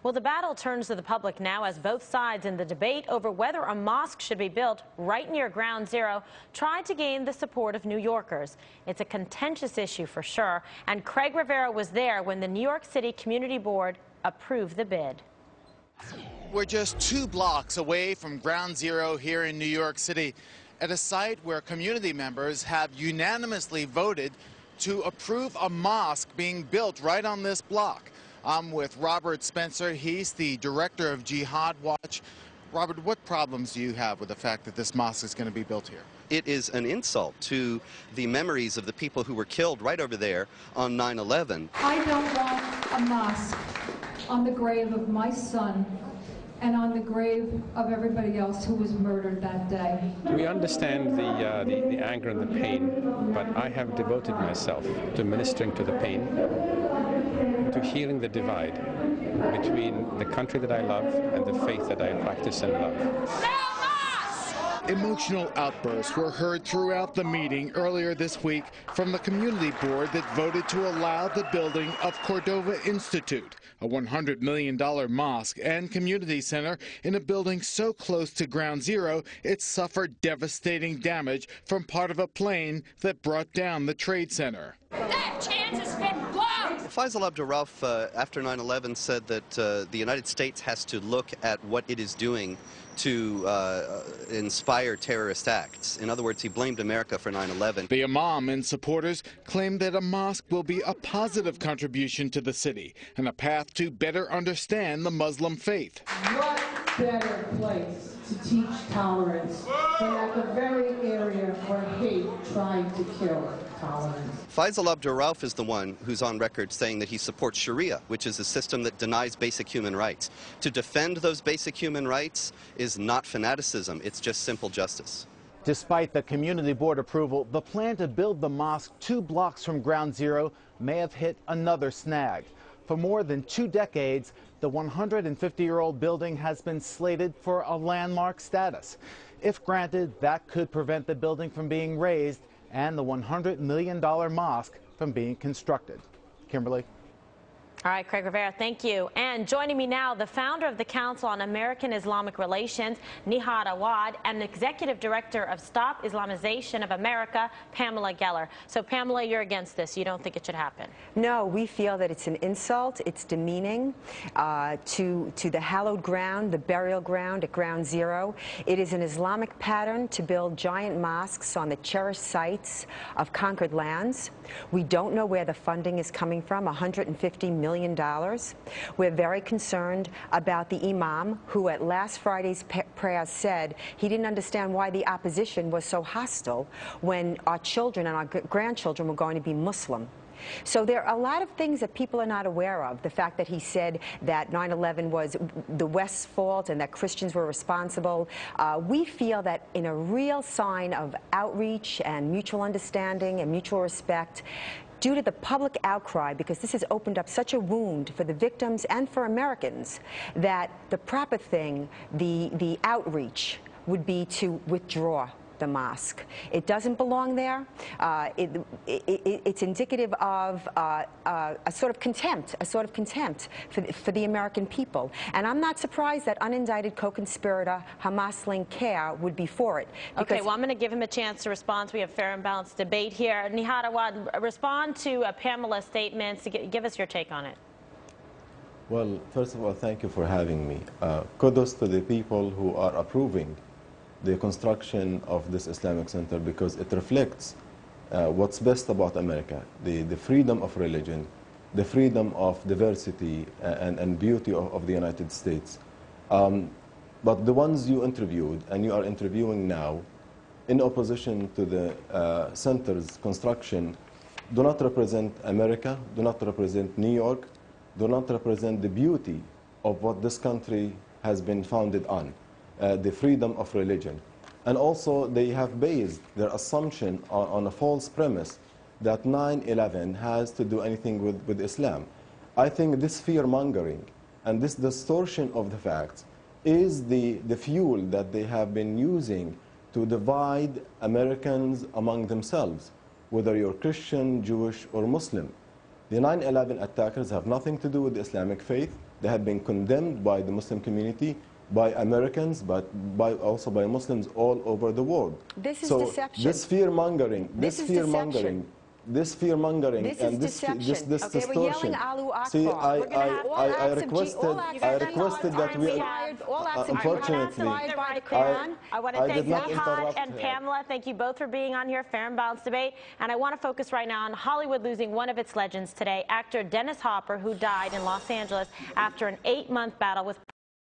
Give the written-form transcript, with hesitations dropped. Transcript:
Well, the battle turns to the public now as both sides in the debate over whether a mosque should be built right near Ground Zero try to gain the support of New Yorkers. It's a contentious issue for sure, and Craig Rivera was there when the New York City Community Board approved the bid. We're just 2 blocks away from Ground Zero here in New York City, at a site where community members have unanimously voted to approve a mosque being built right on this block. I'm with Robert Spencer. He's the director of Jihad Watch. Robert, what problems do you have with the fact that this mosque is going to be built here? It is an insult to the memories of the people who were killed right over there on 9/11. I don't want a mosque on the grave of my son and on the grave of everybody else who was murdered that day. We understand the anger and the pain, but I have devoted myself to ministering to the pain, to healing the divide between the country that I love and the faith that I practice and love. Emotional outbursts were heard throughout the meeting earlier this week from the community board that voted to allow the building of Cordova Institute, a $100 million mosque and community center in a building so close to Ground Zero it suffered devastating damage from part of a plane that brought down the Trade Center. That chance has been blown! Faisal Abdurrauf, after 9/11, said that the United States has to look at what it is doing to inspire terrorist acts. In other words, he blamed America for 9/11. The imam and supporters claim that a mosque will be a positive contribution to the city and a path to better understand the Muslim faith. What better place to teach tolerance than at the very area where hate tried to kill tolerance? Faisal Abdurrauf is the one who's on record saying that he supports Sharia, which is a system that denies basic human rights. To defend those basic human rights is not fanaticism, it's just simple justice. Despite the community board approval, the plan to build the mosque 2 blocks from Ground Zero may have hit another snag. For more than 2 decades, the 150-year-old building has been slated for a landmark status. If granted, that could prevent the building from being raised and the $100 million mosque from being constructed. Kimberly. All right, Craig Rivera, thank you. And joining me now, the founder of the Council on American-Islamic Relations, Nihad Awad, and executive director of Stop Islamization of America, Pamela Geller. So, Pamela, you're against this. You don't think it should happen? No, we feel that it's an insult. It's demeaning to the hallowed ground, the burial ground at Ground Zero. It is an Islamic pattern to build giant mosques on the cherished sites of conquered lands. We don't know where the funding is coming from, $150 million. We're very concerned about the imam who at last Friday's prayer said he didn't understand why the opposition was so hostile when our children and our grandchildren were going to be Muslim. So there are a lot of things that people are not aware of. The fact that he said that 9/11 was the West's fault and that Christians were responsible. We feel that in a real sign of outreach and mutual understanding and mutual respect, due to the public outcry, because this has opened up such a wound for the victims and for Americans, that the proper thing, the outreach, would be to withdraw the mosque. It doesn't belong there. It's indicative of a sort of contempt, for the American people. And I'm not surprised that unindicted co-conspirator Hamas-linked CAIR would be for it. Okay, well, I'm going to give him a chance to respond. We have fair and balanced debate here. Nihad Awad, respond to Pamela's statements. Give us your take on it. Well, first of all, thank you for having me. Kudos to the people who are approving the construction of this Islamic Center, because it reflects what's best about America, the freedom of religion, the freedom of diversity and beauty of the United States. But the ones you interviewed and you are interviewing now, in opposition to the center's construction, do not represent America, do not represent New York, do not represent the beauty of what this country has been founded on. The freedom of religion. And also they have based their assumption on a false premise that 9/11 has to do anything with Islam. I think this fear-mongering and this distortion of the facts is the fuel that they have been using to divide Americans among themselves, whether you're Christian, Jewish, or Muslim. The 9/11 attackers have nothing to do with the Islamic faith. They have been condemned by the Muslim community, by Americans, but also by Muslims all over the world. This is so deception. This fear-mongering, This is deception. this fear-mongering This and is this deception. this Okay, distortion. we're yelling Allahu Akbar. See, I requested that we, unfortunately, I want to thank did not Nihad interrupt and her. Pamela. Thank you both for being on here. Fair and balanced debate. And I want to focus right now on Hollywood losing one of its legends today, actor Dennis Hopper, who died in Los Angeles after an 8-month battle with